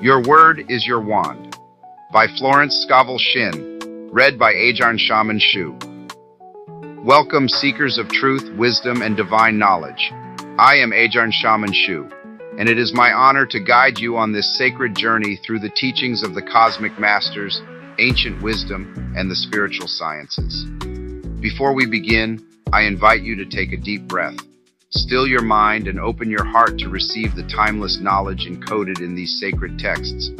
Your Word is Your Wand by Florence Scovel Shinn, read by Shaman Shu. Welcome, seekers of truth, wisdom, and divine knowledge. I am Shaman Shu, and it is my honor to guide you on this sacred journey through the teachings of the cosmic masters, ancient wisdom, and the spiritual sciences. Before we begin, I invite you to take a deep breath. Still your mind and open your heart to receive the timeless knowledge encoded in these sacred texts.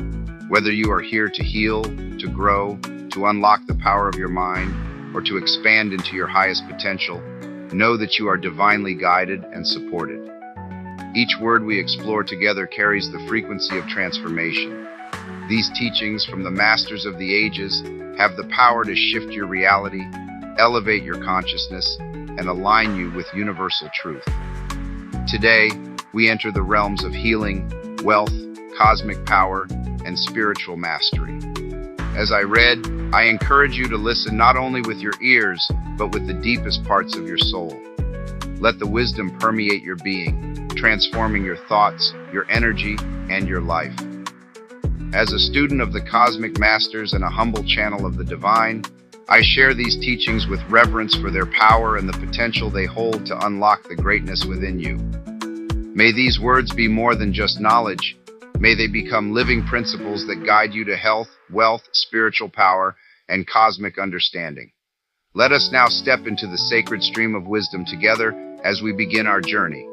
Whether you are here to heal, to grow, to unlock the power of your mind, or to expand into your highest potential, know that you are divinely guided and supported. Each word we explore together carries the frequency of transformation. These teachings from the masters of the ages have the power to shift your reality, elevate your consciousness, and align you with universal truth. Today, we enter the realms of healing, wealth, cosmic power, and spiritual mastery. As I read, I encourage you to listen not only with your ears, but with the deepest parts of your soul. Let the wisdom permeate your being, transforming your thoughts, your energy, and your life. As a student of the cosmic masters and a humble channel of the divine, I share these teachings with reverence for their power and the potential they hold to unlock the greatness within you. May these words be more than just knowledge. May they become living principles that guide you to health, wealth, spiritual power, and cosmic understanding. Let us now step into the sacred stream of wisdom together as we begin our journey.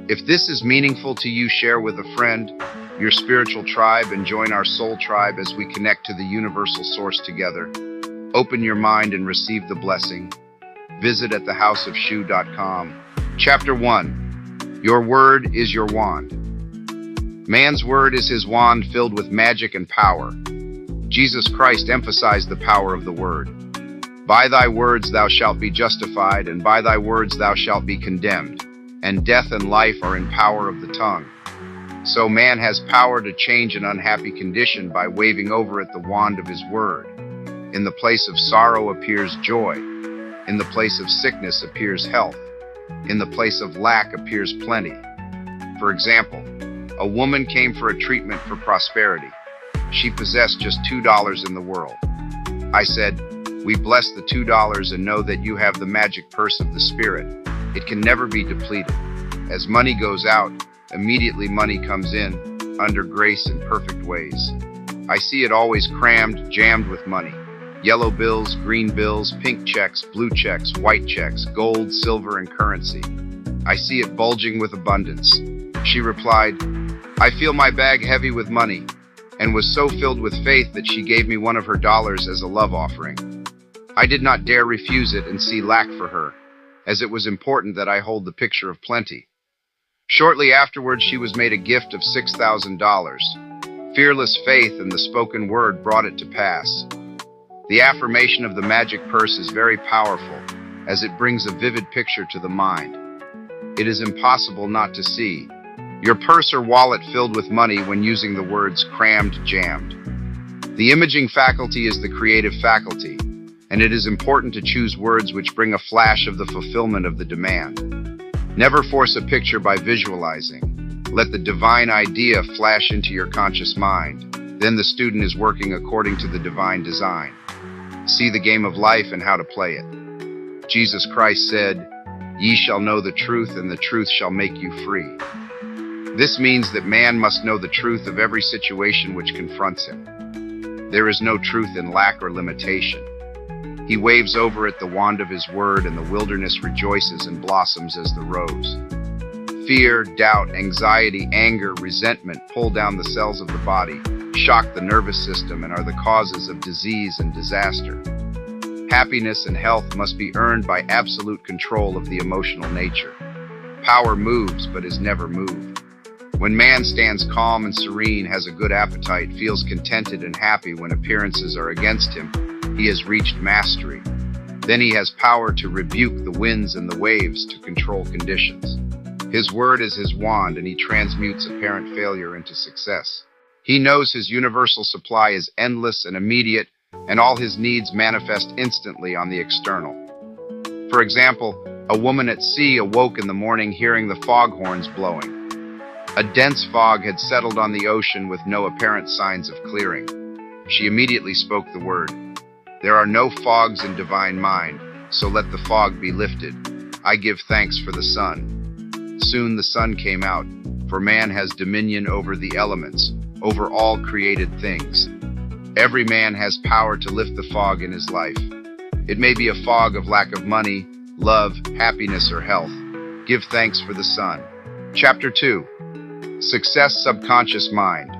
If this is meaningful to you, share with a friend, your spiritual tribe, and join our soul tribe as we connect to the universal source together. Open your mind and receive the blessing. Visit at thehouseofshu.com. Chapter 1. Your Word is Your Wand. Man's word is his wand filled with magic and power. Jesus Christ emphasized the power of the word. By thy words thou shalt be justified, and by thy words thou shalt be condemned. And death and life are in power of the tongue. So man has power to change an unhappy condition by waving over it the wand of his word. In the place of sorrow appears joy. In the place of sickness appears health. In the place of lack appears plenty. For example, a woman came for a treatment for prosperity. She possessed just $2 in the world. I said, "We bless the $2 and know that you have the magic purse of the Spirit. It can never be depleted. As money goes out, immediately money comes in, under grace and perfect ways. I see it always crammed, jammed with money. Yellow bills, green bills, pink checks, blue checks, white checks, gold, silver, and currency. I see it bulging with abundance." She replied, "I feel my bag heavy with money," and was so filled with faith that she gave me one of her dollars as a love offering. I did not dare refuse it and see lack for her, as it was important that I hold the picture of plenty. Shortly afterwards, she was made a gift of $6,000. Fearless faith and the spoken word brought it to pass. The affirmation of the magic purse is very powerful, as it brings a vivid picture to the mind. It is impossible not to see your purse or wallet filled with money when using the words crammed, jammed. The imaging faculty is the creative faculty, and it is important to choose words which bring a flash of the fulfillment of the demand. Never force a picture by visualizing. Let the divine idea flash into your conscious mind. Then the student is working according to the divine design. See the game of life and how to play it. Jesus Christ said, "Ye shall know the truth, and the truth shall make you free." This means that man must know the truth of every situation which confronts him. There is no truth in lack or limitation. He waves over it the wand of his word, and the wilderness rejoices and blossoms as the rose. Fear, doubt, anxiety, anger, resentment pull down the cells of the body, shock the nervous system, and are the causes of disease and disaster. Happiness and health must be earned by absolute control of the emotional nature. Power moves, but is never moved. When man stands calm and serene, has a good appetite, feels contented and happy when appearances are against him, he has reached mastery. Then he has power to rebuke the winds and the waves to control conditions. His word is his wand, and he transmutes apparent failure into success. He knows his universal supply is endless and immediate, and all his needs manifest instantly on the external. For example, a woman at sea awoke in the morning hearing the foghorns blowing. A dense fog had settled on the ocean with no apparent signs of clearing. She immediately spoke the word. There are no fogs in divine mind, so let the fog be lifted. I give thanks for the sun. Soon the sun came out, for man has dominion over the elements, over all created things. Every man has power to lift the fog in his life. It may be a fog of lack of money, love, happiness, or health. Give thanks for the sun. Chapter 2. Success Subconscious Mind.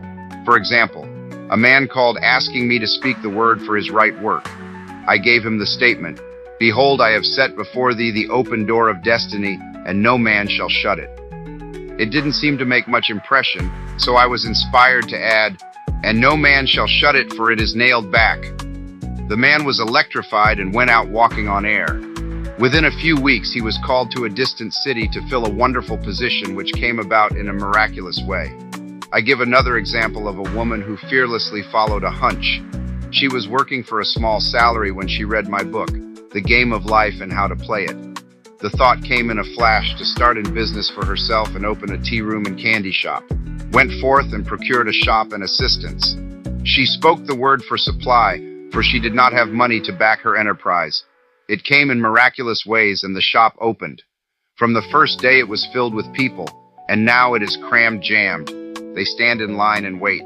For example, a man called asking me to speak the word for his right work. I gave him the statement, "Behold, I have set before thee the open door of destiny, and no man shall shut it." It didn't seem to make much impression, so I was inspired to add, "And no man shall shut it, for it is nailed back." The man was electrified and went out walking on air. Within a few weeks, he was called to a distant city to fill a wonderful position which came about in a miraculous way. I give another example of a woman who fearlessly followed a hunch. She was working for a small salary when she read my book, The Game of Life and How to Play It. The thought came in a flash to start in business for herself and open a tea room and candy shop. Went forth and procured a shop and assistants. She spoke the word for supply, for she did not have money to back her enterprise. It came in miraculous ways, and the shop opened. From the first day it was filled with people, and now it is crammed jammed. They stand in line and wait.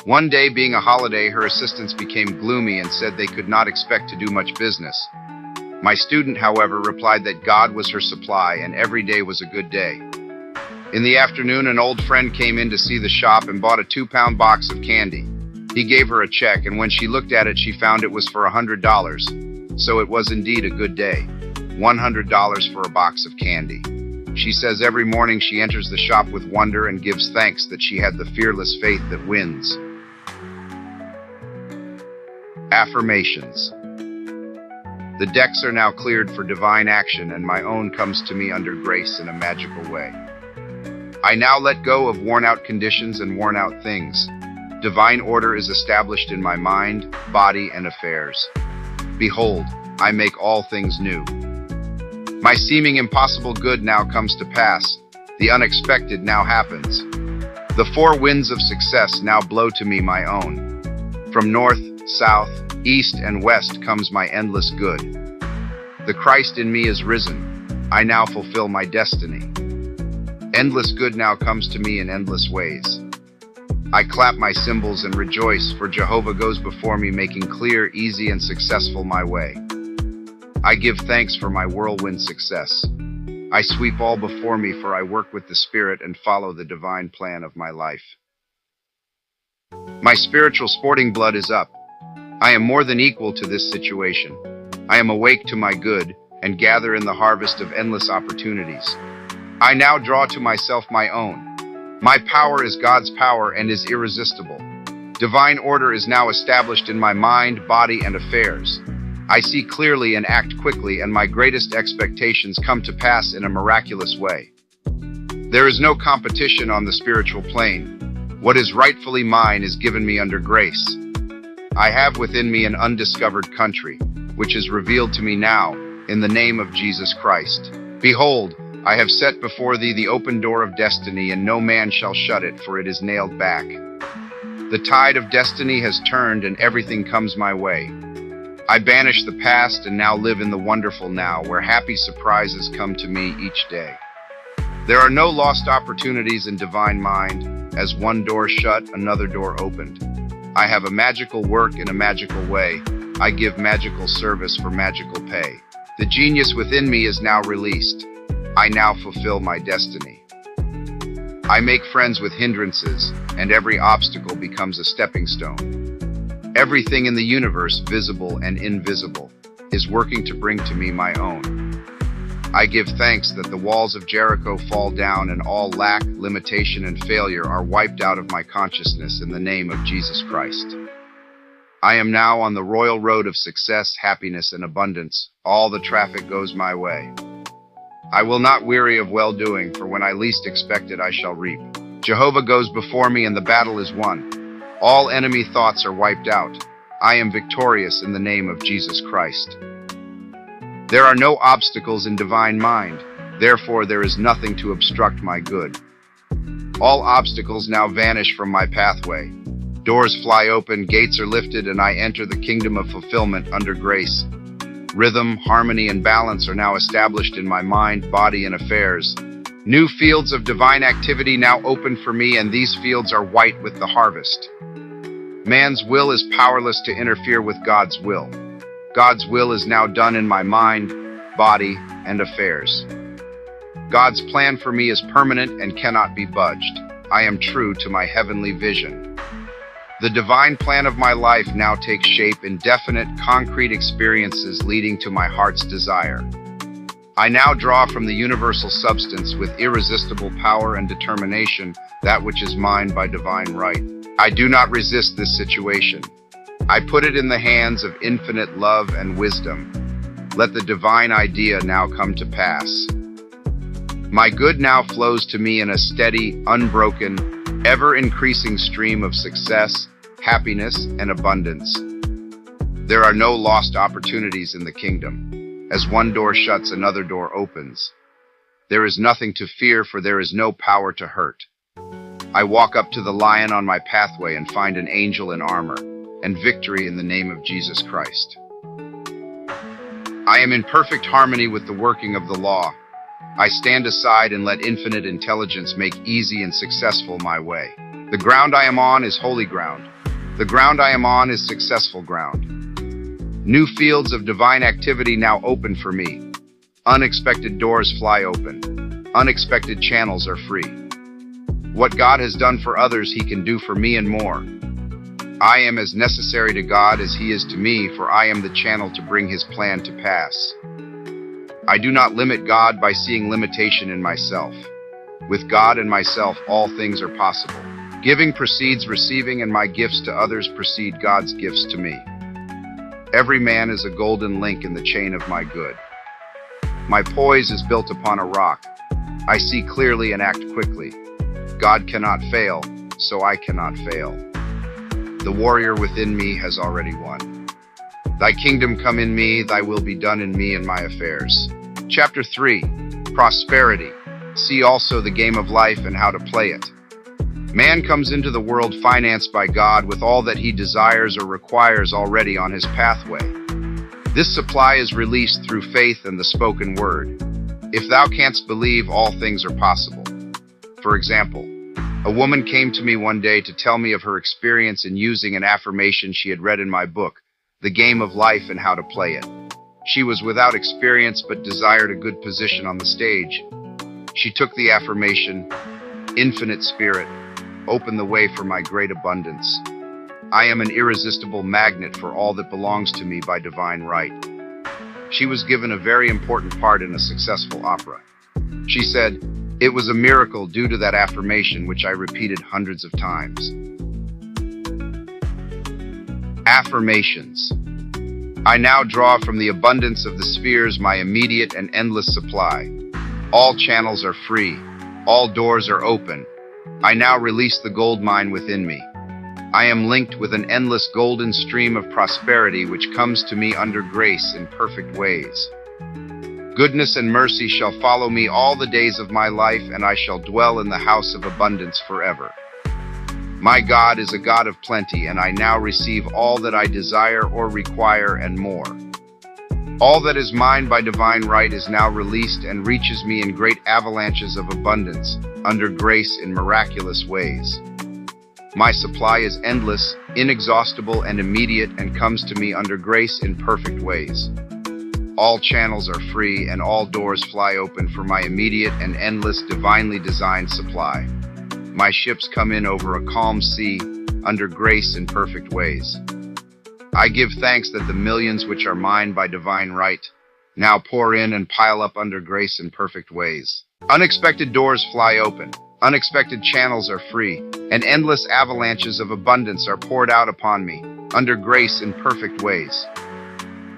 One day, being a holiday, her assistants became gloomy and said they could not expect to do much business. My student, however, replied that God was her supply and every day was a good day. In the afternoon, an old friend came in to see the shop and bought a 2-pound box of candy. He gave her a check, and when she looked at it, she found it was for $100. So it was indeed a good day. $100 for a box of candy. She says every morning she enters the shop with wonder and gives thanks that she had the fearless faith that wins. Affirmations. The decks are now cleared for divine action, and my own comes to me under grace in a magical way. I now let go of worn-out conditions and worn-out things. Divine order is established in my mind, body, and affairs. Behold, I make all things new. My seeming impossible good now comes to pass. The unexpected now happens. The 4 winds of success now blow to me my own. From north, south, east, and west comes my endless good. The Christ in me is risen. I now fulfill my destiny. Endless good now comes to me in endless ways. I clap my cymbals and rejoice, for Jehovah goes before me, making clear, easy, and successful my way. I give thanks for my whirlwind success. I sweep all before me, for I work with the Spirit and follow the divine plan of my life. My spiritual sporting blood is up. I am more than equal to this situation. I am awake to my good and gather in the harvest of endless opportunities. I now draw to myself my own. My power is God's power and is irresistible. Divine order is now established in my mind, body, and affairs. I see clearly and act quickly, and my greatest expectations come to pass in a miraculous way. There is no competition on the spiritual plane. What is rightfully mine is given me under grace. I have within me an undiscovered country, which is revealed to me now, in the name of Jesus Christ. Behold, I have set before thee the open door of destiny, and no man shall shut it, for it is nailed back. The tide of destiny has turned, and everything comes my way. I banish the past and now live in the wonderful now, where happy surprises come to me each day. There are no lost opportunities in divine mind. As one door shut, another door opened. I have a magical work in a magical way. I give magical service for magical pay. The genius within me is now released. I now fulfill my destiny. I make friends with hindrances, and every obstacle becomes a stepping stone. Everything in the universe, visible and invisible, is working to bring to me my own. I give thanks that the walls of Jericho fall down and all lack, limitation, and failure are wiped out of my consciousness in the name of Jesus Christ. I am now on the royal road of success, happiness, and abundance. All the traffic goes my way. I will not weary of well-doing, for when I least expect it, I shall reap. Jehovah goes before me, and the battle is won. All enemy thoughts are wiped out. I am victorious in the name of Jesus Christ. There are no obstacles in divine mind. Therefore, there is nothing to obstruct my good. All obstacles now vanish from my pathway. Doors fly open, gates are lifted, and I enter the kingdom of fulfillment under grace. Rhythm, harmony, and balance are now established in my mind, body, and affairs. New fields of divine activity now open for me, and these fields are white with the harvest. Man's will is powerless to interfere with God's will. God's will is now done in my mind, body, and affairs. God's plan for me is permanent and cannot be budged. I am true to my heavenly vision. The divine plan of my life now takes shape in definite, concrete experiences leading to my heart's desire. I now draw from the universal substance with irresistible power and determination that which is mine by divine right. I do not resist this situation. I put it in the hands of infinite love and wisdom. Let the divine idea now come to pass. My good now flows to me in a steady, unbroken, ever-increasing stream of success, happiness, and abundance. There are no lost opportunities in the kingdom. As one door shuts, another door opens. There is nothing to fear, for there is no power to hurt. I walk up to the lion on my pathway and find an angel in armor, and victory in the name of Jesus Christ. I am in perfect harmony with the working of the law. I stand aside and let infinite intelligence make easy and successful my way. The ground I am on is holy ground. The ground I am on is successful ground. New fields of divine activity now open for me. Unexpected doors fly open. Unexpected channels are free. What God has done for others, He can do for me and more. I am as necessary to God as He is to me, for I am the channel to bring His plan to pass. I do not limit God by seeing limitation in myself. With God and myself, all things are possible. Giving precedes receiving, and my gifts to others precede God's gifts to me. Every man is a golden link in the chain of my good. My poise is built upon a rock. I see clearly and act quickly. God cannot fail, so I cannot fail. The warrior within me has already won. Thy kingdom come in me, thy will be done in me and my affairs. Chapter 3, Prosperity. See also the game of life and how to play it. Man comes into the world financed by God with all that he desires or requires already on his pathway. This supply is released through faith and the spoken word. If thou canst believe, all things are possible. For example, a woman came to me one day to tell me of her experience in using an affirmation she had read in my book, The Game of Life and How to Play It. She was without experience but desired a good position on the stage. She took the affirmation, Infinite Spirit, open the way for my great abundance. I am an irresistible magnet for all that belongs to me by divine right. She was given a very important part in a successful opera. She said, it was a miracle due to that affirmation, which I repeated hundreds of times. Affirmations. I now draw from the abundance of the spheres my immediate and endless supply. All channels are free. All doors are open. I now release the gold mine within me. I am linked with an endless golden stream of prosperity which comes to me under grace in perfect ways. Goodness and mercy shall follow me all the days of my life, and I shall dwell in the house of abundance forever. My God is a God of plenty, and I now receive all that I desire or require and more. All that is mine by divine right is now released and reaches me in great avalanches of abundance, under grace in miraculous ways. My supply is endless, inexhaustible, and immediate, and comes to me under grace in perfect ways. All channels are free, and all doors fly open for my immediate and endless divinely designed supply. My ships come in over a calm sea, under grace in perfect ways. I give thanks that the millions which are mine by divine right now pour in and pile up under grace in perfect ways. Unexpected doors fly open, unexpected channels are free, and endless avalanches of abundance are poured out upon me, under grace in perfect ways.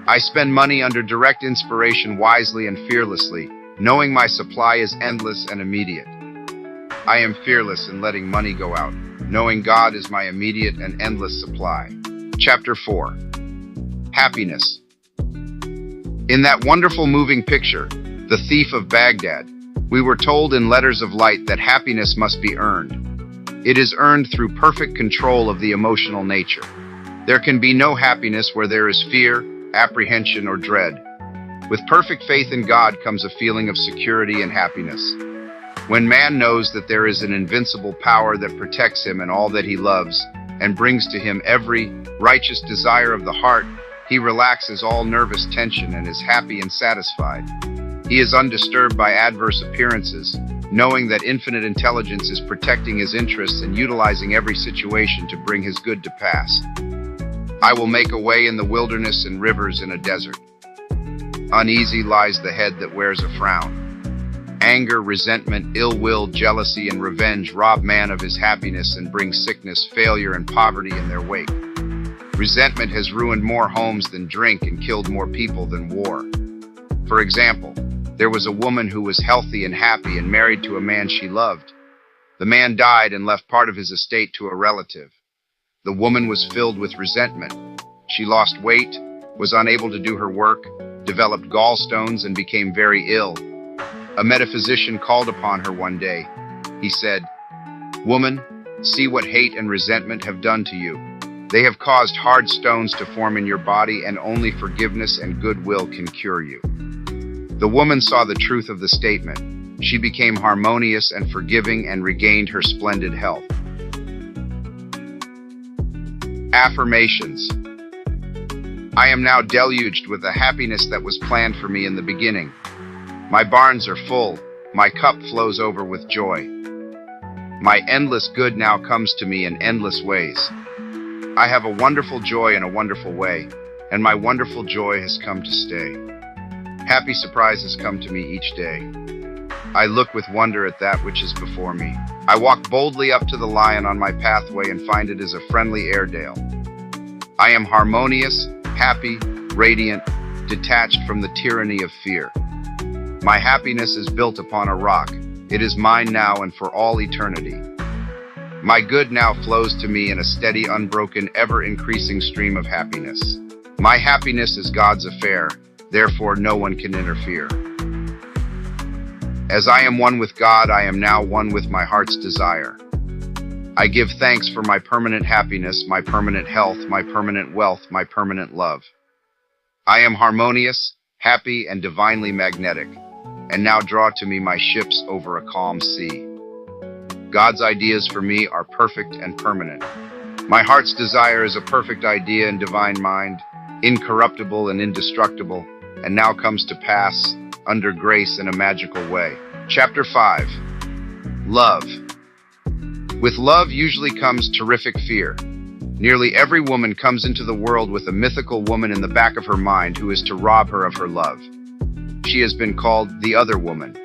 I spend money under direct inspiration wisely and fearlessly, knowing my supply is endless and immediate. I am fearless in letting money go out, knowing God is my immediate and endless supply. Chapter 4. Happiness. In that wonderful moving picture, The Thief of Baghdad, We were told in letters of light that happiness must be earned. It is earned through perfect control of the emotional nature. There can be no happiness where there is fear, apprehension, or dread. With perfect faith in God comes a feeling of security and happiness. When man knows that there is an invincible power that protects him and all that he loves, and brings to him every righteous desire of the heart, he relaxes all nervous tension and is happy and satisfied. He is undisturbed by adverse appearances, knowing that infinite intelligence is protecting his interests and utilizing every situation to bring his good to pass. I will make a way in the wilderness and rivers in a desert. Uneasy lies the head that wears a frown. Anger, resentment, ill will, jealousy, and revenge rob man of his happiness and bring sickness, failure, and poverty in their wake. Resentment has ruined more homes than drink and killed more people than war. For example, there was a woman who was healthy and happy and married to a man she loved. The man died and left part of his estate to a relative. The woman was filled with resentment. She lost weight, was unable to do her work, developed gallstones, and became very ill. A metaphysician called upon her one day. He said, "Woman, see what hate and resentment have done to you. They have caused hard stones to form in your body, and only forgiveness and goodwill can cure you." The woman saw the truth of the statement. She became harmonious and forgiving and regained her splendid health. Affirmations. I am now deluged with the happiness that was planned for me in the beginning. My barns are full, my cup flows over with joy. My endless good now comes to me in endless ways. I have a wonderful joy in a wonderful way, and my wonderful joy has come to stay. Happy surprises come to me each day. I look with wonder at that which is before me. I walk boldly up to the lion on my pathway and find it is a friendly Airedale. I am harmonious, happy, radiant, detached from the tyranny of fear. My happiness is built upon a rock. It is mine now and for all eternity. My good now flows to me in a steady, unbroken, ever-increasing stream of happiness. My happiness is God's affair, therefore no one can interfere. As I am one with God, I am now one with my heart's desire. I give thanks for my permanent happiness, my permanent health, my permanent wealth, my permanent love. I am harmonious, happy, and divinely magnetic, and now draw to me my ships over a calm sea. God's ideas for me are perfect and permanent. My heart's desire is a perfect idea and divine mind, incorruptible and indestructible, and now comes to pass under grace in a magical way. Chapter 5. Love. With love usually comes terrific fear. Nearly every woman comes into the world with a mythical woman in the back of her mind who is to rob her of her love. She has been called the other woman.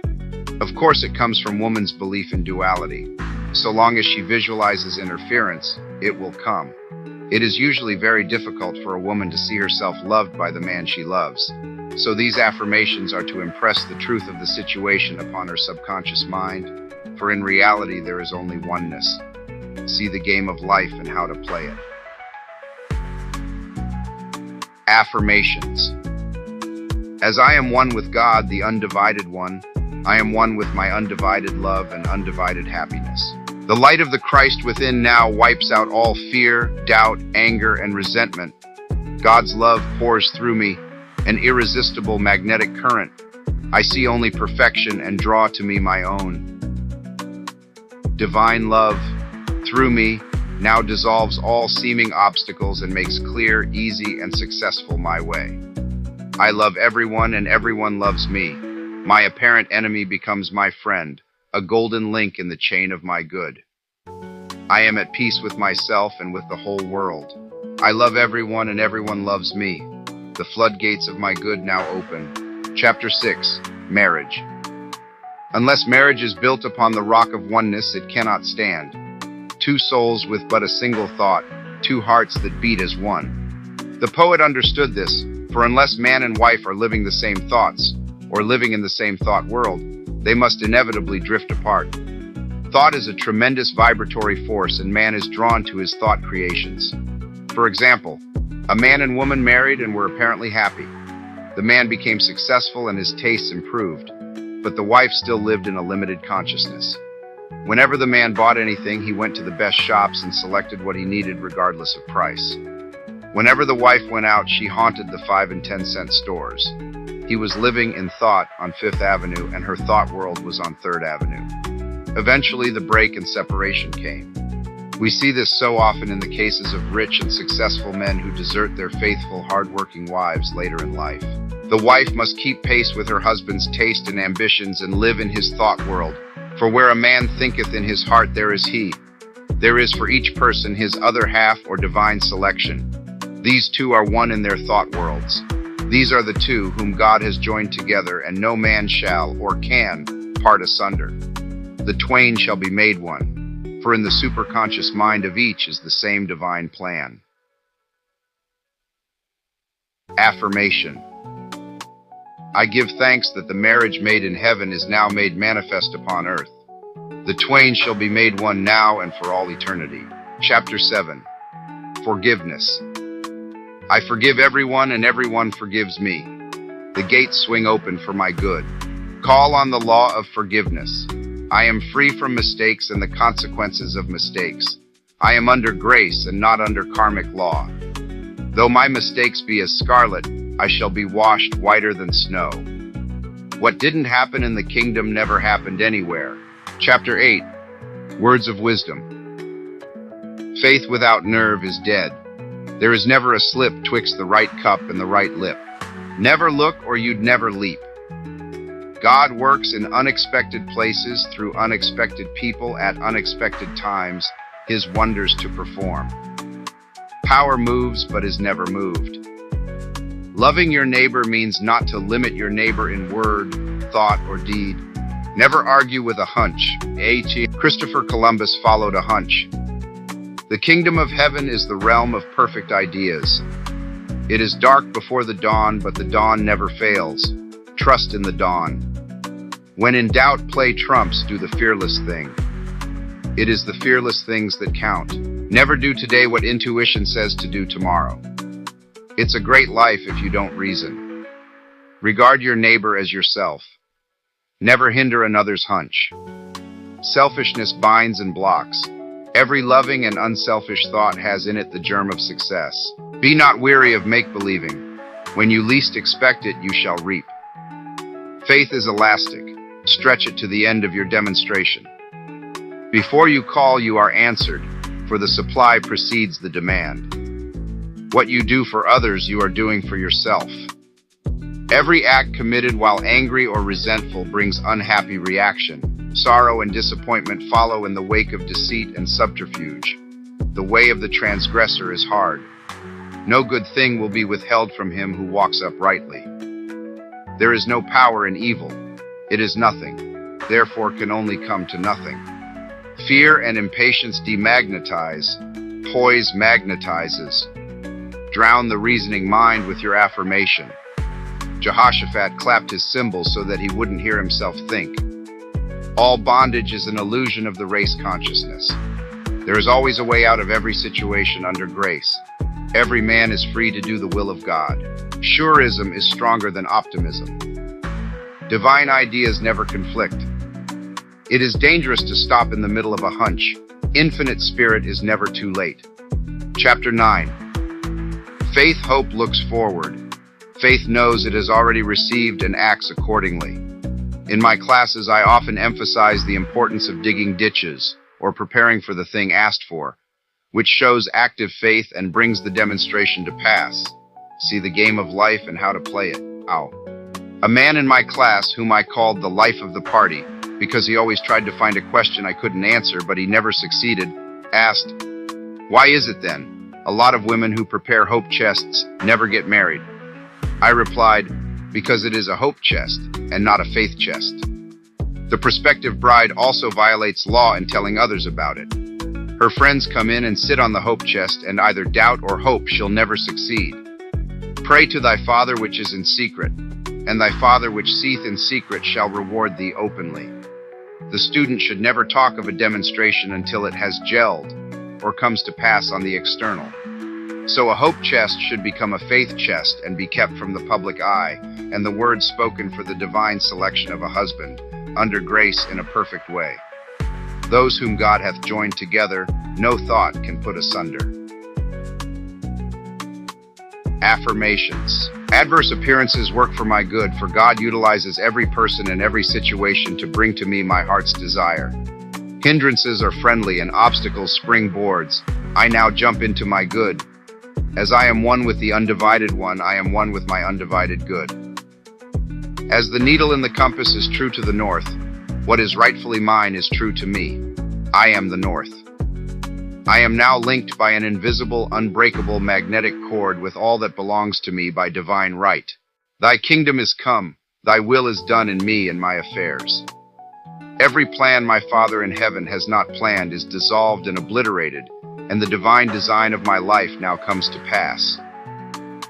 Of course, it comes from woman's belief in duality. So long as she visualizes interference, it will come. It is usually very difficult for a woman to see herself loved by the man she loves. So these affirmations are to impress the truth of the situation upon her subconscious mind, for in reality there is only oneness. See the game of life and how to play it. Affirmations. As I am one with God, the undivided one, I am one with my undivided love and undivided happiness. The light of the Christ within now wipes out all fear, doubt, anger, and resentment. God's love pours through me, an irresistible magnetic current. I see only perfection and draw to me my own. Divine love, through me, now dissolves all seeming obstacles and makes clear, easy, and successful my way. I love everyone and everyone loves me. My apparent enemy becomes my friend, a golden link in the chain of my good. I am at peace with myself and with the whole world. I love everyone and everyone loves me. The floodgates of my good now open. Chapter 6. Marriage. Unless marriage is built upon the rock of oneness, it cannot stand. Two souls with but a single thought, two hearts that beat as one. The poet understood this, for unless man and wife are living the same thoughts, or living in the same thought world, they must inevitably drift apart. Thought is a tremendous vibratory force, and man is drawn to his thought creations. For example, a man and woman married and were apparently happy. The man became successful and his tastes improved. but the wife still lived in a limited consciousness. Whenever the man bought anything, he went to the best shops and selected what he needed regardless of price. Whenever the wife went out, she haunted the 5 and 10 cent stores. He was living in thought on 5th Avenue, and her thought world was on 3rd Avenue. Eventually, the break and separation came. We see this so often in the cases of rich and successful men who desert their faithful, hard-working wives later in life. The wife must keep pace with her husband's taste and ambitions and live in his thought world. For where a man thinketh in his heart, there is he. There is for each person his other half or divine selection. These two are one in their thought worlds. These are the two whom God has joined together, and no man shall or can part asunder. The twain shall be made one, for in the superconscious mind of each is the same divine plan. Affirmation. I give thanks that the marriage made in heaven is now made manifest upon earth. The twain shall be made one now and for all eternity. Chapter 7. Forgiveness. I forgive everyone and everyone forgives me. The gates swing open for my good. Call on the law of forgiveness. I am free from mistakes and the consequences of mistakes. I am under grace and not under karmic law. Though my mistakes be as scarlet, I shall be washed whiter than snow. What didn't happen in the kingdom never happened anywhere. Chapter 8. Words of wisdom. Faith without nerve is dead. There is never a slip twixt the right cup and the right lip. Never look or you'd never leap. God works in unexpected places through unexpected people at unexpected times, his wonders to perform. Power moves but is never moved. Loving your neighbor means not to limit your neighbor in word, thought, or deed. Never argue with a hunch. Christopher Columbus followed a hunch. The kingdom of heaven is the realm of perfect ideas. It is dark before the dawn, but the dawn never fails. Trust in the dawn. When in doubt, play trumps, do the fearless thing. It is the fearless things that count. Never do today what intuition says to do tomorrow. It's a great life if you don't reason. Regard your neighbor as yourself. Never hinder another's hunch. Selfishness binds and blocks. Every loving and unselfish thought has in it the germ of success. Be not weary of make-believing. When you least expect it, you shall reap. Faith is elastic. Stretch it to the end of your demonstration. Before you call, you are answered, for the supply precedes the demand. What you do for others, you are doing for yourself. Every act committed while angry or resentful brings unhappy reaction. Sorrow and disappointment follow in the wake of deceit and subterfuge. The way of the transgressor is hard. No good thing will be withheld from him who walks uprightly. There is no power in evil. It is nothing, therefore can only come to nothing. Fear and impatience demagnetize. Poise magnetizes. Drown the reasoning mind with your affirmation. Jehoshaphat clapped his cymbals so that he wouldn't hear himself think. All bondage is an illusion of the race consciousness. There is always a way out of every situation under grace. Every man is free to do the will of God. Surism is stronger than optimism. Divine ideas never conflict. It is dangerous to stop in the middle of a hunch. Infinite spirit is never too late. Chapter 9. Faith hope looks forward. Faith knows it has already received and acts accordingly. In my classes, I often emphasize the importance of digging ditches or preparing for the thing asked for, which shows active faith and brings the demonstration to pass. See the game of life and how to play it. Ow. A man in my class, whom I called the life of the party, because he always tried to find a question I couldn't answer, but he never succeeded, asked, "Why is it then a lot of women who prepare hope chests never get married?" I replied, "Because it is a hope chest and not a faith chest." The prospective bride also violates law in telling others about it. Her friends come in and sit on the hope chest and either doubt or hope she'll never succeed. Pray to thy Father which is in secret, and thy Father which seeth in secret shall reward thee openly. The student should never talk of a demonstration until it has gelled or comes to pass on the external. So a hope chest should become a faith chest and be kept from the public eye, and the words spoken for the divine selection of a husband, under grace in a perfect way. Those whom God hath joined together, no thought can put asunder. Affirmations. Adverse appearances work for my good, for God utilizes every person and every situation to bring to me my heart's desire. Hindrances are friendly and obstacles springboards. I now jump into my good. As I am one with the undivided one, I am one with my undivided good. As the needle in the compass is true to the north, what is rightfully mine is true to me. I am the north. I am now linked by an invisible, unbreakable magnetic cord with all that belongs to me by divine right. Thy kingdom is come, thy will is done in me and my affairs. Every plan my Father in heaven has not planned is dissolved and obliterated, and the divine design of my life now comes to pass.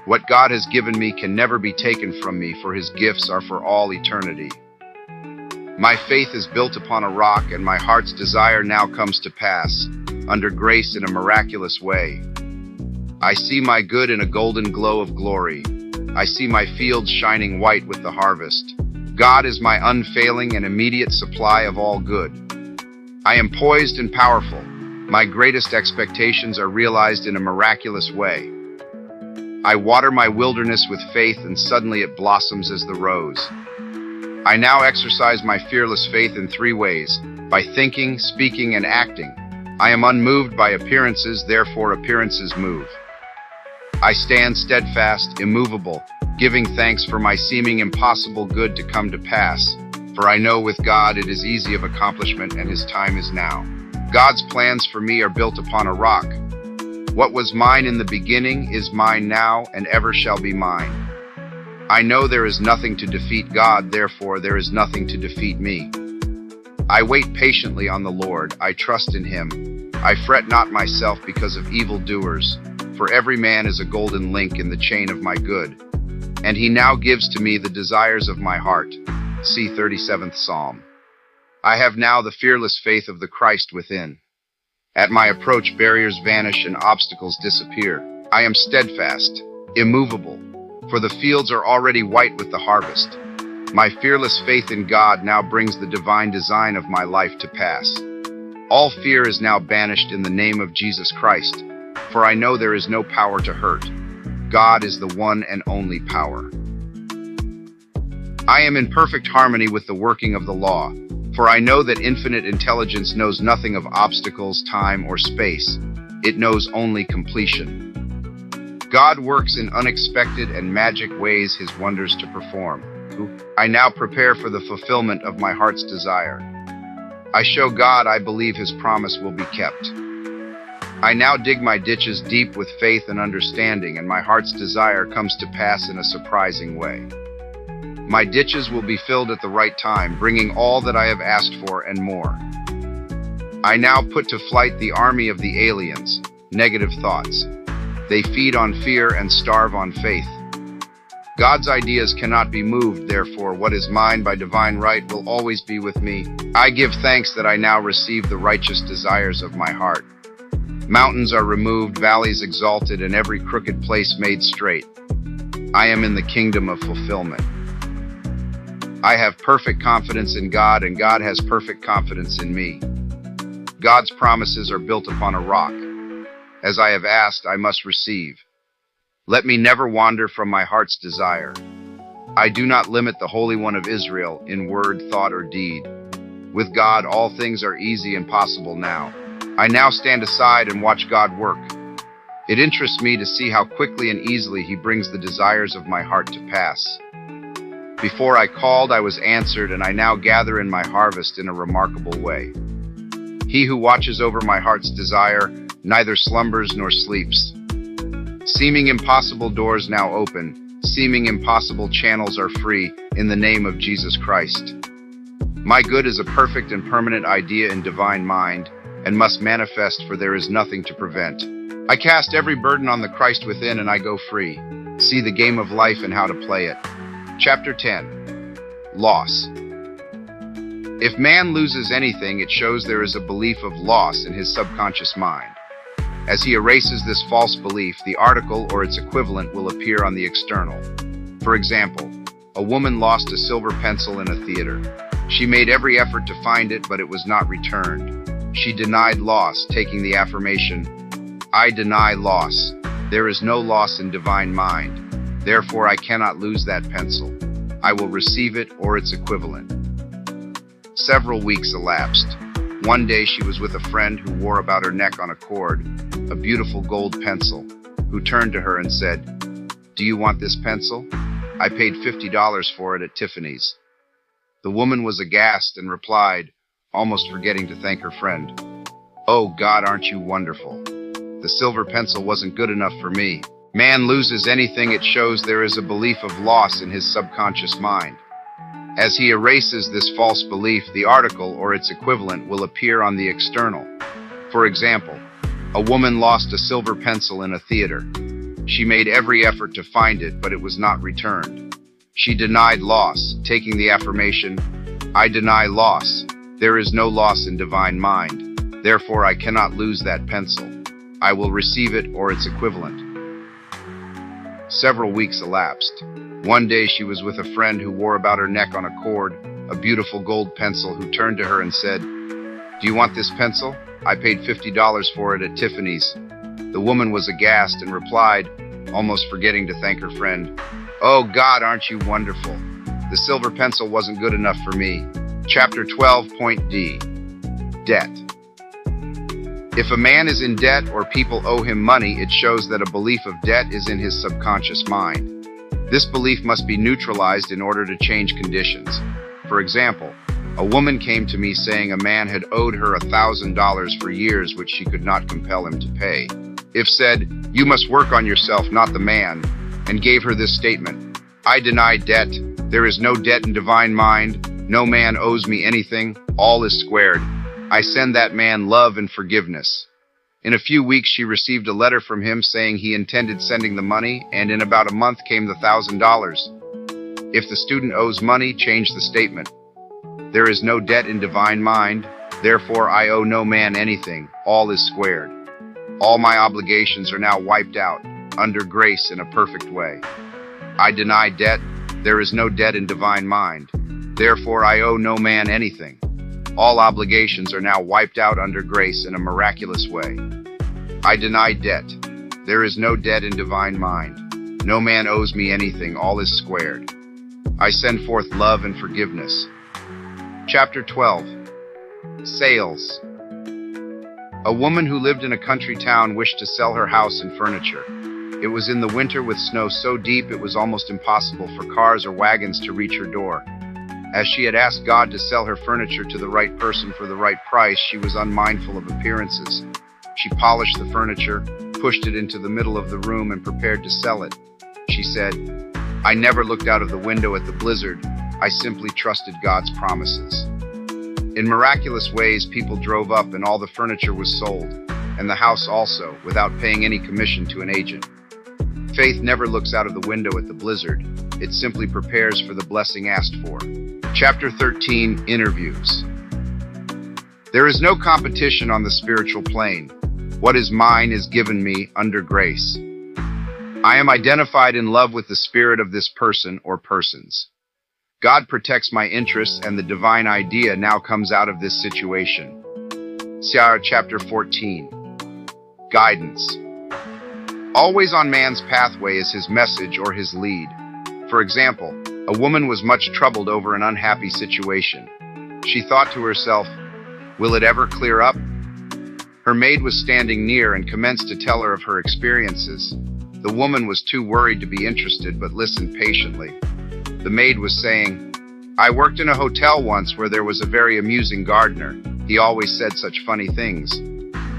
What God has given me can never be taken from me, for his gifts are for all eternity. My faith is built upon a rock, and my heart's desire now comes to pass, under grace in a miraculous way. I see my good in a golden glow of glory. I see my fields shining white with the harvest. God is my unfailing and immediate supply of all good. I am poised and powerful. My greatest expectations are realized in a miraculous way. I water my wilderness with faith, and suddenly it blossoms as the rose. I now exercise my fearless faith in 3 ways: by thinking, speaking, and acting. I am unmoved by appearances, therefore appearances move. I stand steadfast, immovable, giving thanks for my seeming impossible good to come to pass. For I know with God it is easy of accomplishment, and his time is now. God's plans for me are built upon a rock. What was mine in the beginning is mine now, and ever shall be mine. I know there is nothing to defeat God, therefore there is nothing to defeat me. I wait patiently on the Lord, I trust in him. I fret not myself because of evildoers, for every man is a golden link in the chain of my good. And he now gives to me the desires of my heart. See 37th Psalm. I have now the fearless faith of the Christ within. At my approach, barriers vanish and obstacles disappear. I am steadfast, immovable, for the fields are already white with the harvest. My fearless faith in God now brings the divine design of my life to pass. All fear is now banished in the name of Jesus Christ, for I know there is no power to hurt. God is the one and only power. I am in perfect harmony with the working of the law, for I know that infinite intelligence knows nothing of obstacles, time, or space. It knows only completion. God works in unexpected and magic ways his wonders to perform. I now prepare for the fulfillment of my heart's desire. I show God I believe his promise will be kept. I now dig my ditches deep with faith and understanding, and my heart's desire comes to pass in a surprising way. My ditches will be filled at the right time, bringing all that I have asked for and more. I now put to flight the army of the aliens, negative thoughts. They feed on fear and starve on faith. God's ideas cannot be moved, therefore what is mine by divine right will always be with me. I give thanks that I now receive the righteous desires of my heart. Mountains are removed, valleys exalted, and every crooked place made straight. I am in the kingdom of fulfillment. I have perfect confidence in God, and God has perfect confidence in me. God's promises are built upon a rock. As I have asked, I must receive. Let me never wander from my heart's desire. I do not limit the Holy One of Israel in word, thought, or deed. With God, all things are easy and possible now. I now stand aside and watch God work. It interests me to see how quickly and easily he brings the desires of my heart to pass. Before I called, I was answered, and I now gather in my harvest in a remarkable way. He who watches over my heart's desire neither slumbers nor sleeps. Seeming impossible doors now open, seeming impossible channels are free in the name of Jesus Christ. My good is a perfect and permanent idea in divine mind, and must manifest, for there is nothing to prevent. I cast every burden on the Christ within, and I go free. See the game of life and how to play it. Chapter 10. Loss. If man loses anything, it shows there is a belief of loss in his subconscious mind. As he erases this false belief, the article or its equivalent will appear on the external. For example, a woman lost a silver pencil in a theater. She made every effort to find it, but it was not returned. She denied loss, taking the affirmation, I deny loss. There is no loss in divine mind. Therefore, I cannot lose that pencil. I will receive it or its equivalent. Several weeks elapsed. One day she was with a friend who wore about her neck on a cord a beautiful gold pencil, who turned to her and said, Do you want this pencil? I paid $50 for it at Tiffany's. The woman was aghast and replied, almost forgetting to thank her friend, Oh God, aren't you wonderful? The silver pencil wasn't good enough for me. Man loses anything it shows there is a belief of loss in his subconscious mind. As he erases this false belief, the article or its equivalent will appear on the external. For example, a woman lost a silver pencil in a theater. She made every effort to find it, but it was not returned. She denied loss, taking the affirmation, I deny loss. There is no loss in divine mind. Therefore, I cannot lose that pencil. I will receive it or its equivalent. Several weeks elapsed. One day she was with a friend who wore about her neck on a cord a beautiful gold pencil, who turned to her and said, Do you want this pencil? I paid $50 for it at Tiffany's. The woman was aghast and replied, almost forgetting to thank her friend, Oh God, aren't you wonderful? The silver pencil wasn't good enough for me. Chapter 12.D. Debt. If a man is in debt or people owe him money, it shows that a belief of debt is in his subconscious mind. This belief must be neutralized in order to change conditions. For example, a woman came to me saying a man had owed her $1,000 for years, which she could not compel him to pay. If said, You must work on yourself, not the man, and gave her this statement, I deny debt. There is no debt in divine mind. No man owes me anything. All is squared. I send that man love and forgiveness. In a few weeks, she received a letter from him saying he intended sending the money, and in about a month came the $1,000. If the student owes money, change the statement. There is no debt in divine mind. Therefore, I owe no man anything. All is squared. All my obligations are now wiped out, under grace in a perfect way. I deny debt. There is no debt in divine mind. Therefore, I owe no man anything. All obligations are now wiped out under grace in a miraculous way. I deny debt. There is no debt in divine mind. No man owes me anything. All is squared. I send forth love and forgiveness. Chapter 12. Sales. A woman who lived in a country town wished to sell her house and furniture. It was in the winter with snow so deep it was almost impossible for cars or wagons to reach her door. As she had asked God to sell her furniture to the right person for the right price, she was unmindful of appearances. She polished the furniture, pushed it into the middle of the room, and prepared to sell it. She said, I never looked out of the window at the blizzard. I simply trusted God's promises. In miraculous ways, people drove up and all the furniture was sold, and the house also, without paying any commission to an agent. Faith never looks out of the window at the blizzard. It simply prepares for the blessing asked for. Chapter 13. Interviews. There is no competition on the spiritual plane. What is mine is given me under grace. I am identified in love with the spirit of this person or persons. God protects my interests, and the divine idea now comes out of this situation. Chapter 14. Guidance. Always on man's pathway is his message or his lead. For example, a woman was much troubled over an unhappy situation. She thought to herself, will it ever clear up? Her maid was standing near and commenced to tell her of her experiences. The woman was too worried to be interested, but listened patiently. The maid was saying, I worked in a hotel once where there was a very amusing gardener. He always said such funny things.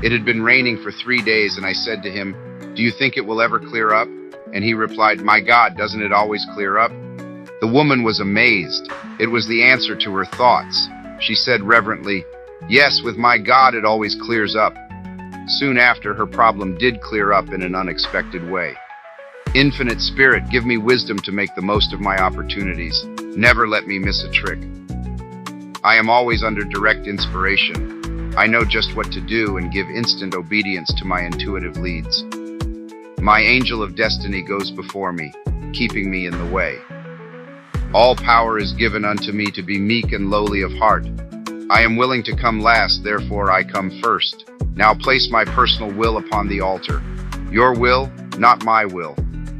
It had been raining for 3 days, and I said to him, do you think it will ever clear up? And he replied, my God, doesn't it always clear up? The woman was amazed. It was the answer to her thoughts. She said reverently, yes, with my God it always clears up. Soon after, her problem did clear up in an unexpected way. Infinite Spirit, give me wisdom to make the most of my opportunities. Never let me miss a trick. I am always under direct inspiration. I know just what to do and give instant obedience to my intuitive leads. My angel of destiny goes before me, keeping me in the way. All power is given unto me to be meek and lowly of heart. I am willing to come last, therefore I come first. Now place my personal will upon the altar. Your will, not my will.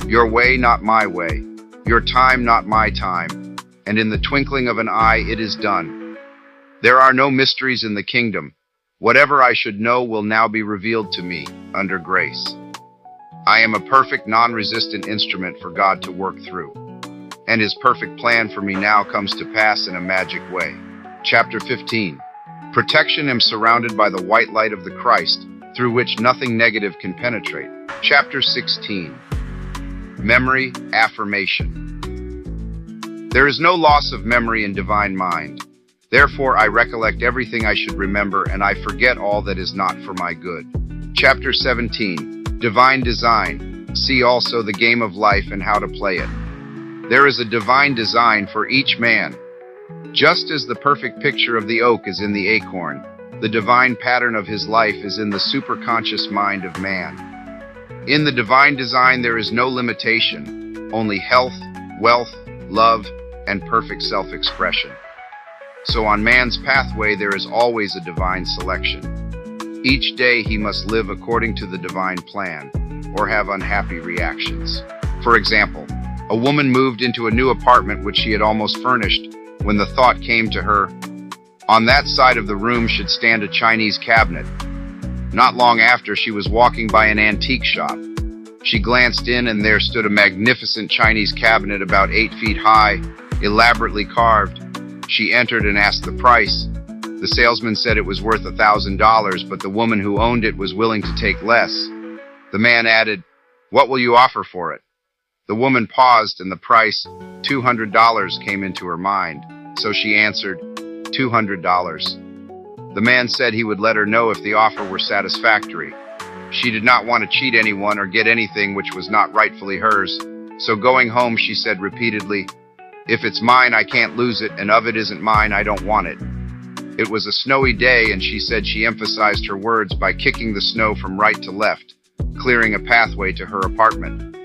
Your way, not my way. Your time, not my time. And in the twinkling of an eye, it is done. There are no mysteries in the kingdom. Whatever I should know will now be revealed to me, under grace. I am a perfect, non-resistant instrument for God to work through. And His perfect plan for me now comes to pass in a magic way. Chapter 15. Protection. Am surrounded by the white light of the Christ, through which nothing negative can penetrate. Chapter 16. Memory, affirmation. There is no loss of memory in divine mind. Therefore I recollect everything I should remember, and I forget all that is not for my good. Chapter 17. Divine design. See also the game of life and how to play it. There is a divine design for each man. Just as the perfect picture of the oak is in the acorn, the divine pattern of his life is in the superconscious mind of man. In the divine design there is no limitation, only health, wealth, love, and perfect self-expression. So on man's pathway there is always a divine selection. Each day he must live according to the divine plan, or have unhappy reactions. For example, a woman moved into a new apartment which she had almost furnished, when the thought came to her, on that side of the room should stand a Chinese cabinet. Not long after, she was walking by an antique shop. She glanced in, and there stood a magnificent Chinese cabinet about 8 feet high, elaborately carved. She entered and asked the price. The salesman said it was worth $1,000, but the woman who owned it was willing to take less. The man added, "What will you offer for it?" The woman paused, and the price, $200, came into her mind, so she answered, $200. The man said he would let her know if the offer were satisfactory. She did not want to cheat anyone or get anything which was not rightfully hers, so going home she said repeatedly, "If it's mine, I can't lose it, and if it isn't mine, I don't want it." It was a snowy day, and she said she emphasized her words by kicking the snow from right to left, clearing a pathway to her apartment.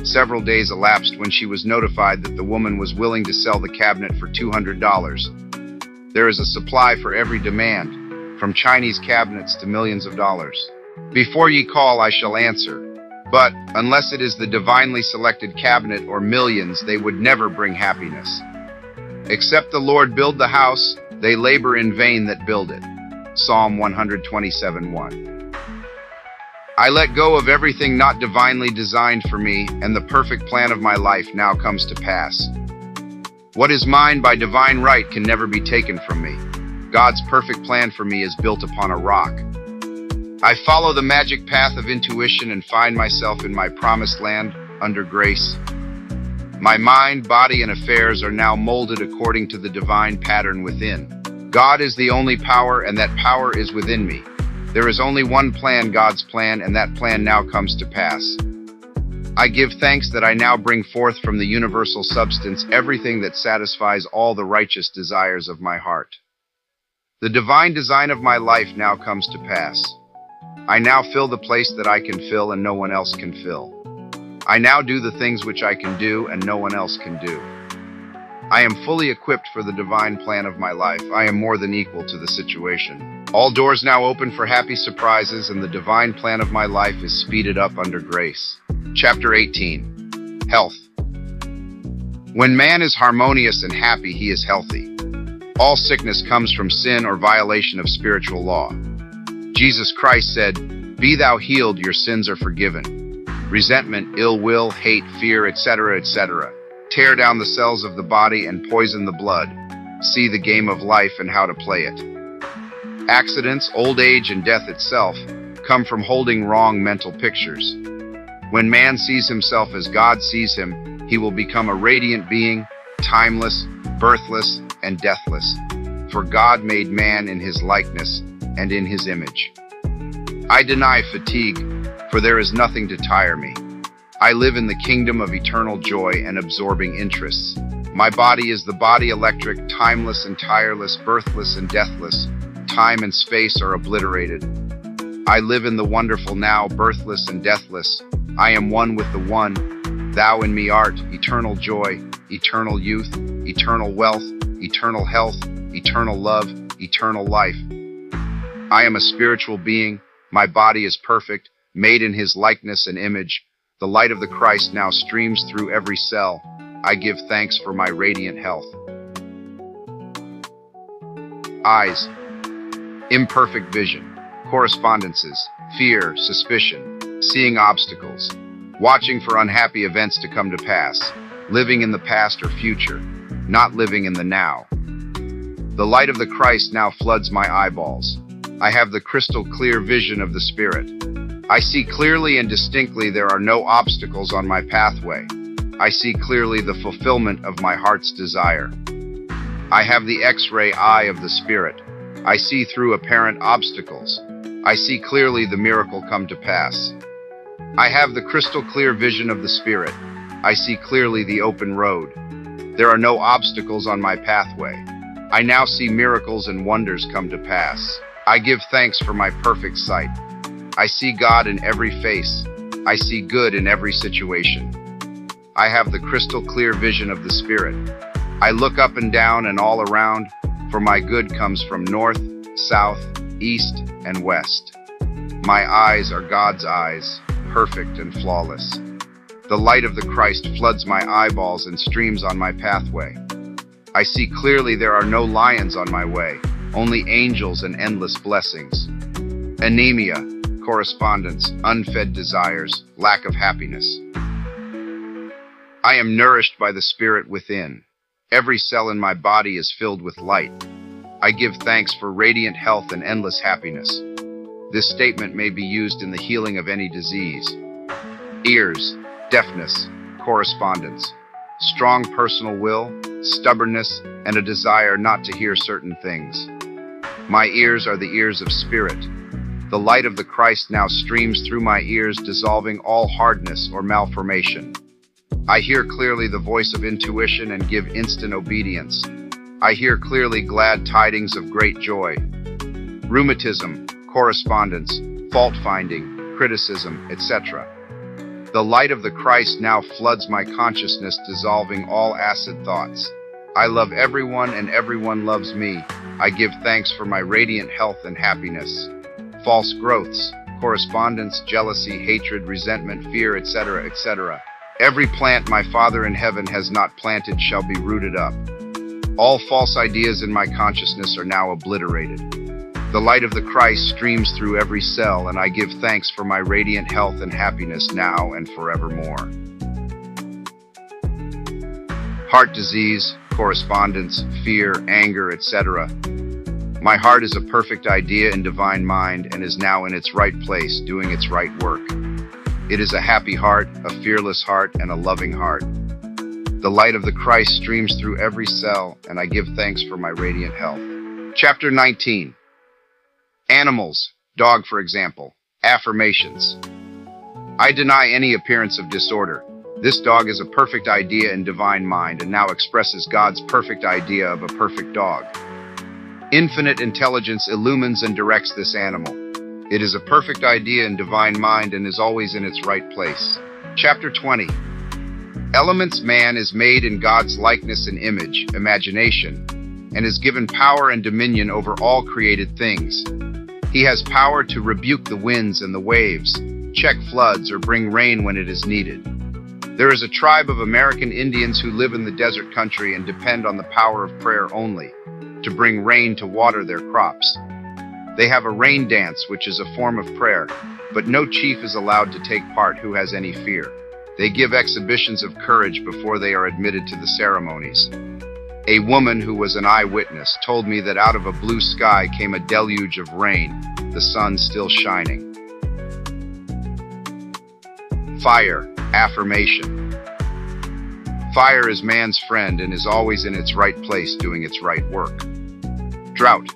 Several days elapsed when she was notified that the woman was willing to sell the cabinet for $200. There is a supply for every demand, from Chinese cabinets to millions of dollars. Before ye call, I shall answer. But, unless it is the divinely selected cabinet or millions, they would never bring happiness. Except the Lord build the house, they labor in vain that build it. Psalm 127:1. I let go of everything not divinely designed for me, and the perfect plan of my life now comes to pass. What is mine by divine right can never be taken from me. God's perfect plan for me is built upon a rock. I follow the magic path of intuition and find myself in my promised land, under grace. My mind, body, and affairs are now molded according to the divine pattern within. God is the only power, and that power is within me. There is only one plan, God's plan, and that plan now comes to pass. I give thanks that I now bring forth from the universal substance everything that satisfies all the righteous desires of my heart. The divine design of my life now comes to pass. I now fill the place that I can fill and no one else can fill. I now do the things which I can do and no one else can do. I am fully equipped for the divine plan of my life. I am more than equal to the situation. All doors now open for happy surprises, and the divine plan of my life is speeded up under grace. Chapter 18. Health. When man is harmonious and happy, he is healthy. All sickness comes from sin or violation of spiritual law. Jesus Christ said, "Be thou healed, your sins are forgiven." Resentment, ill will, hate, fear, etc., etc. tear down the cells of the body and poison the blood. See the game of life and how to play it. Accidents, old age, and death itself come from holding wrong mental pictures. When man sees himself as God sees him, he will become a radiant being, timeless, birthless, and deathless. For God made man in his likeness and in his image. I deny fatigue, for there is nothing to tire me. I live in the kingdom of eternal joy and absorbing interests. My body is the body electric, timeless and tireless, birthless and deathless, Time and space are obliterated. I live in the wonderful now, birthless and deathless. I am one with the One. Thou in me art, eternal joy, eternal youth, eternal wealth, eternal health, eternal love, eternal life. I am a spiritual being. My body is perfect, made in His likeness and image. The light of the Christ now streams through every cell. I give thanks for my radiant health. Eyes. Imperfect vision. Correspondences. Fear, suspicion. Seeing obstacles. Watching for unhappy events to come to pass. Living in the past or future. Not living in the now. The light of the Christ now floods my eyeballs. I have the crystal clear vision of the Spirit. I see clearly and distinctly there are no obstacles on my pathway. I see clearly the fulfillment of my heart's desire. I have the X-ray eye of the Spirit. I see through apparent obstacles. I see clearly the miracle come to pass. I have the crystal clear vision of the Spirit. I see clearly the open road. There are no obstacles on my pathway. I now see miracles and wonders come to pass. I give thanks for my perfect sight. I see God in every face. I see good in every situation. I have the crystal clear vision of the Spirit. I look up and down and all around, for my good comes from north, south, east, and west. My eyes are God's eyes, perfect and flawless. The light of the Christ floods my eyeballs and streams on my pathway. I see clearly there are no lions on my way, only angels and endless blessings. Anemia, correspondence, unfed desires, lack of happiness. I am nourished by the Spirit within. Every cell in my body is filled with light. I give thanks for radiant health and endless happiness. This statement may be used in the healing of any disease. Ears, deafness, correspondence, strong personal will, stubbornness, and a desire not to hear certain things. My ears are the ears of Spirit. The light of the Christ now streams through my ears, dissolving all hardness or malformation. I hear clearly the voice of intuition and give instant obedience. I hear clearly glad tidings of great joy. Rheumatism, correspondence, fault-finding, criticism, etc. The light of the Christ now floods my consciousness, dissolving all acid thoughts. I love everyone and everyone loves me. I give thanks for my radiant health and happiness. False growths, correspondence, jealousy, hatred, resentment, fear, etc., etc. Every plant my Father in heaven has not planted shall be rooted up. All false ideas in my consciousness are now obliterated. The light of the Christ streams through every cell, and I give thanks for my radiant health and happiness now and forevermore. Heart disease, correspondence, fear, anger, etc. My heart is a perfect idea in divine mind and is now in its right place, doing its right work. It is a happy heart, a fearless heart, and a loving heart. The light of the Christ streams through every cell, and I give thanks for my radiant health. Chapter 19. Animals, dog for example. Affirmations. I deny any appearance of disorder. This dog is a perfect idea in divine mind and now expresses God's perfect idea of a perfect dog. Infinite intelligence illumines and directs this animal. It is a perfect idea in divine mind and is always in its right place. Chapter 20. Elements. Man is made in God's likeness and image, imagination, and is given power and dominion over all created things. He has power to rebuke the winds and the waves, check floods, or bring rain when it is needed. There is a tribe of American Indians who live in the desert country and depend on the power of prayer only to bring rain to water their crops. They have a rain dance, which is a form of prayer, but no chief is allowed to take part who has any fear. They give exhibitions of courage before they are admitted to the ceremonies. A woman who was an eyewitness told me that out of a blue sky came a deluge of rain, the sun still shining. Fire, affirmation. Fire is man's friend and is always in its right place doing its right work. Drought.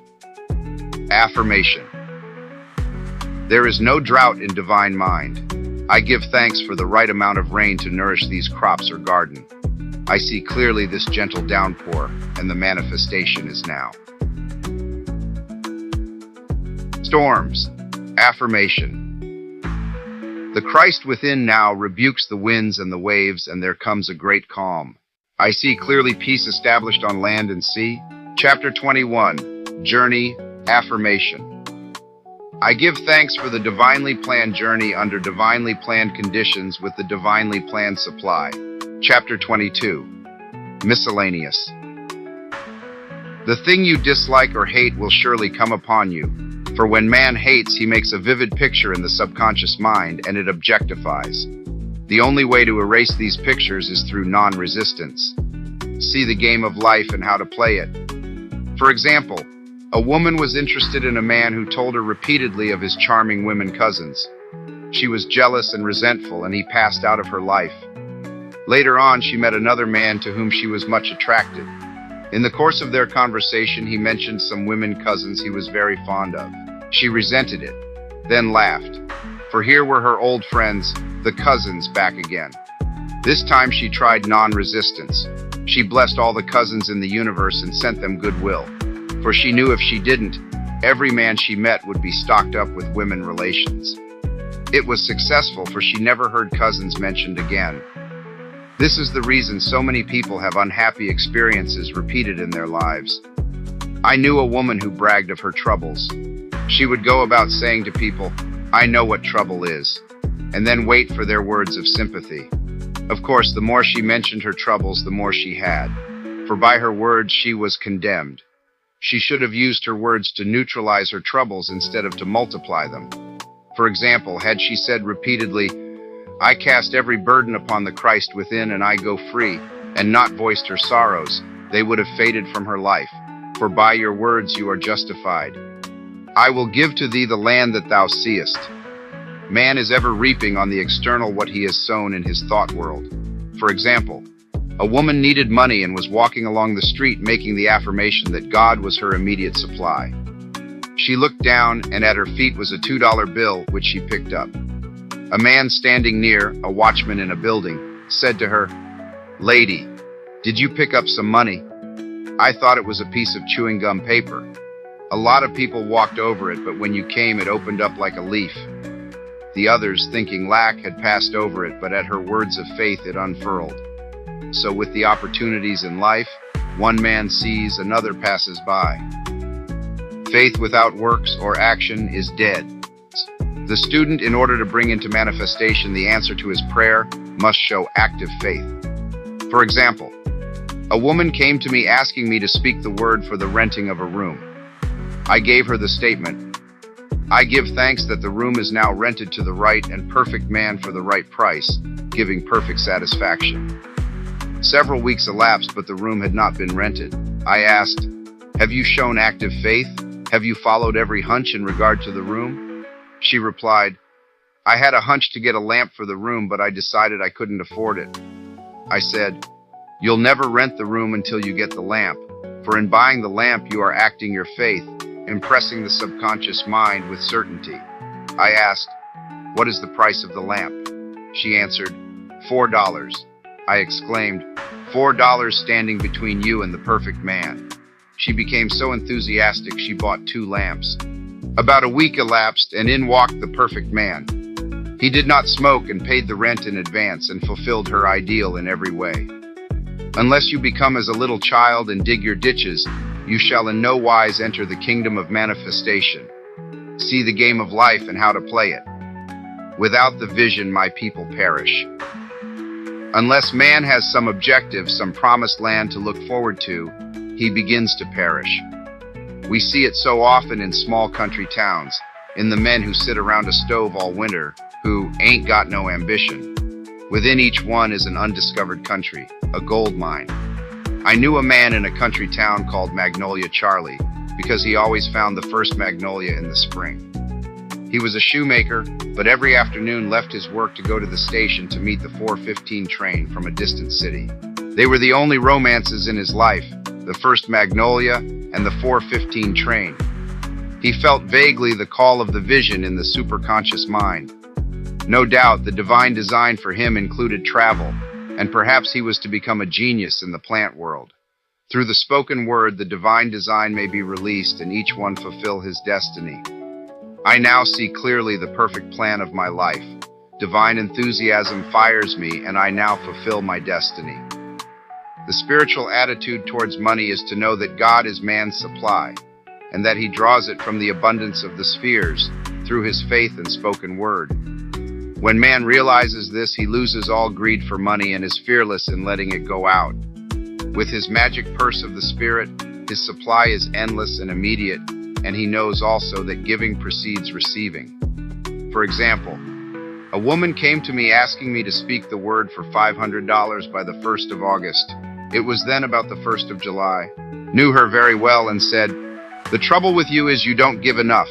Affirmation. There is no drought in divine mind. I give thanks for the right amount of rain to nourish these crops or garden. I see clearly this gentle downpour, and the manifestation is now. Storms. Affirmation. The Christ within now rebukes the winds and the waves, and there comes a great calm. I see clearly peace established on land and sea. Chapter 21. Journey. Affirmation. I give thanks for the divinely planned journey under divinely planned conditions with the divinely planned supply. Chapter 22. Miscellaneous. The thing you dislike or hate will surely come upon you, for when man hates, he makes a vivid picture in the subconscious mind and it objectifies. The only way to erase these pictures is through non-resistance. See the game of life and how to play it. For example, a woman was interested in a man who told her repeatedly of his charming women cousins. She was jealous and resentful, and he passed out of her life. Later on, she met another man to whom she was much attracted. In the course of their conversation, he mentioned some women cousins he was very fond of. She resented it, then laughed, for here were her old friends, the cousins, back again. This time she tried non-resistance. She blessed all the cousins in the universe and sent them goodwill, for she knew if she didn't, every man she met would be stocked up with women relations. It was successful, for she never heard cousins mentioned again. This is the reason so many people have unhappy experiences repeated in their lives. I knew a woman who bragged of her troubles. She would go about saying to people, "I know what trouble is," and then wait for their words of sympathy. Of course, the more she mentioned her troubles, the more she had, for by her words she was condemned. She should have used her words to neutralize her troubles instead of to multiply them. For example, had she said repeatedly, "I cast every burden upon the Christ within and I go free," and not voiced her sorrows, they would have faded from her life. For by your words you are justified. I will give to thee the land that thou seest. Man is ever reaping on the external what he has sown in his thought world. For example, a woman needed money and was walking along the street making the affirmation that God was her immediate supply. She looked down, and at her feet was a $2 bill, which she picked up. A man standing near, a watchman in a building, said to her, "Lady, did you pick up some money? I thought it was a piece of chewing gum paper. A lot of people walked over it, but when you came, it opened up like a leaf." The others, thinking lack, had passed over it, but at her words of faith it unfurled. So with the opportunities in life, one man sees, another passes by. Faith without works or action is dead. The student, in order to bring into manifestation the answer to his prayer, must show active faith. For example, a woman came to me asking me to speak the word for the renting of a room. I gave her the statement, "I give thanks that the room is now rented to the right and perfect man for the right price, giving perfect satisfaction." Several weeks elapsed, but the room had not been rented. I asked, "Have you shown active faith? Have you followed every hunch in regard to the room?" She replied, "I had a hunch to get a lamp for the room, but I decided I couldn't afford it." I said, "You'll never rent the room until you get the lamp, for in buying the lamp you are acting your faith, impressing the subconscious mind with certainty." I asked, "What is the price of the lamp?" She answered, $4. I exclaimed, $4 standing between you and the perfect man." She became so enthusiastic she bought 2 lamps. About a week elapsed, and in walked the perfect man. He did not smoke and paid the rent in advance and fulfilled her ideal in every way. Unless you become as a little child and dig your ditches, you shall in no wise enter the kingdom of manifestation. See the game of life and how to play it. Without the vision, my people perish. Unless man has some objective, some promised land to look forward to, he begins to perish. We see it so often in small country towns, in the men who sit around a stove all winter, who ain't got no ambition. Within each one is an undiscovered country, a gold mine. I knew a man in a country town called Magnolia Charlie, because he always found the first magnolia in the spring. He was a shoemaker, but every afternoon left his work to go to the station to meet the 4:15 train from a distant city. They were the only romances in his life, the first magnolia and the 4:15 train. He felt vaguely the call of the vision in the superconscious mind. No doubt the divine design for him included travel, and perhaps he was to become a genius in the plant world. Through the spoken word, the divine design may be released and each one fulfill his destiny. I now see clearly the perfect plan of my life. Divine enthusiasm fires me, and I now fulfill my destiny. The spiritual attitude towards money is to know that God is man's supply, and that he draws it from the abundance of the spheres through his faith and spoken word. When man realizes this, he loses all greed for money and is fearless in letting it go out. With his magic purse of the spirit, his supply is endless and immediate, and he knows also that giving precedes receiving. For example, a woman came to me asking me to speak the word for $500 by the 1st of August. It was then about the 1st of July. Knew her very well and said, "The trouble with you is you don't give enough.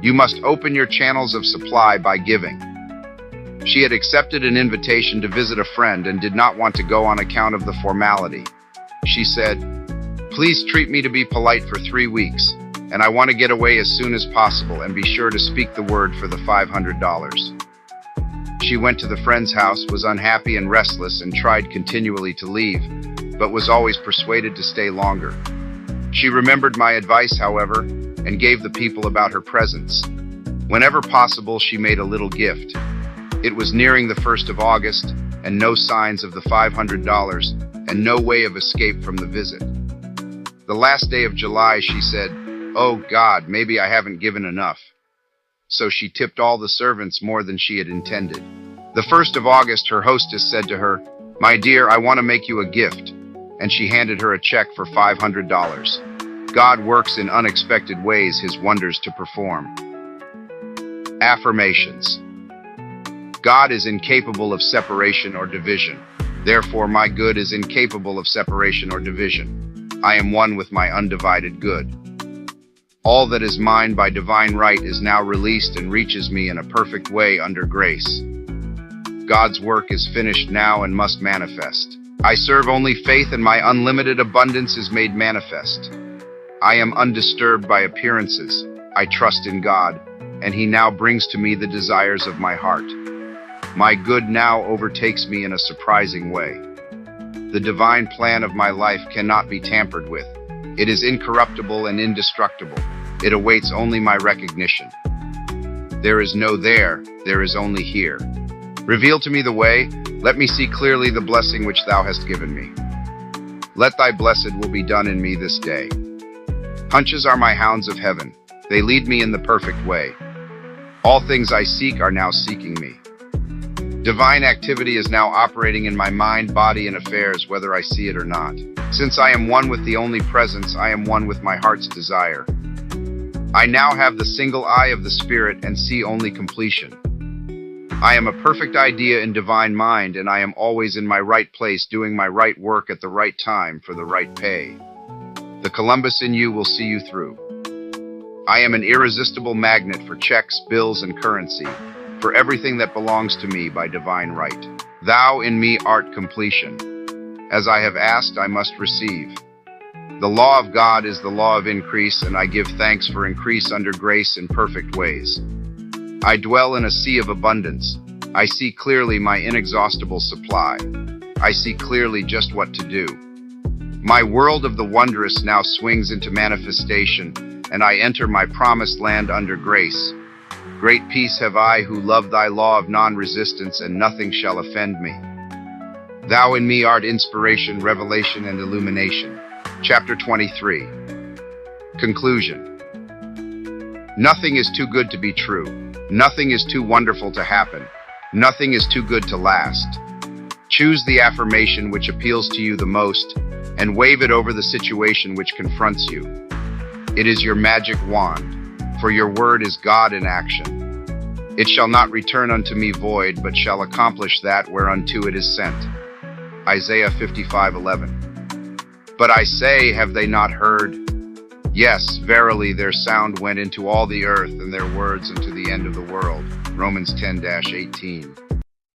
You must open your channels of supply by giving." She had accepted an invitation to visit a friend and did not want to go on account of the formality. She said, "Please treat me to be polite for 3 weeks, and I want to get away as soon as possible and be sure to speak the word for the $500. She went to the friend's house, was unhappy and restless, and tried continually to leave, but was always persuaded to stay longer. She remembered my advice, however, and gave the people about her presence. Whenever possible, she made a little gift. It was nearing the 1st of August, and no signs of the $500, and no way of escape from the visit. The last day of July, she said, "Oh God, maybe I haven't given enough." So she tipped all the servants more than she had intended. The 1st of August, her hostess said to her, "My dear, I want to make you a gift," and she handed her a check for $500. God works in unexpected ways his wonders to perform. Affirmations. God is incapable of separation or division. Therefore, my good is incapable of separation or division. I am one with my undivided good. All that is mine by divine right is now released and reaches me in a perfect way under grace. God's work is finished now and must manifest. I serve only faith, and my unlimited abundance is made manifest. I am undisturbed by appearances. I trust in God, and he now brings to me the desires of my heart. My good now overtakes me in a surprising way. The divine plan of my life cannot be tampered with. It is incorruptible and indestructible. It awaits only my recognition. There is no there is only here. Reveal to me the way. Let me see clearly the blessing which thou hast given me. Let thy blessed will be done in me this day. Hunches are my hounds of heaven. They lead me in the perfect way. All things I seek are now seeking me. Divine activity is now operating in my mind, body, and affairs, whether I see it or not. Since I am one with the only presence, I am one with my heart's desire. I now have the single eye of the Spirit and see only completion. I am a perfect idea in divine mind, and I am always in my right place, doing my right work at the right time for the right pay. The Columbus in you will see you through. I am an irresistible magnet for checks, bills, and currency, for everything that belongs to me by divine right. Thou in me art completion. As I have asked, I must receive. The law of God is the law of increase, and I give thanks for increase under grace in perfect ways. I dwell in a sea of abundance. I see clearly my inexhaustible supply. I see clearly just what to do. My world of the wondrous now swings into manifestation, and I enter my promised land under grace. Great peace have I who love thy law of non-resistance, and nothing shall offend me. Thou in me art inspiration, revelation, and illumination. Chapter 23. Conclusion. Nothing is too good to be true. Nothing is too wonderful to happen. Nothing is too good to last. Choose the affirmation which appeals to you the most, and wave it over the situation which confronts you. It is your magic wand, for your word is God in action. It shall not return unto me void, but shall accomplish that whereunto it is sent. Isaiah 55:11. But I say, have they not heard? Yes, verily, their sound went into all the earth, and their words into the end of the world. Romans 10-18.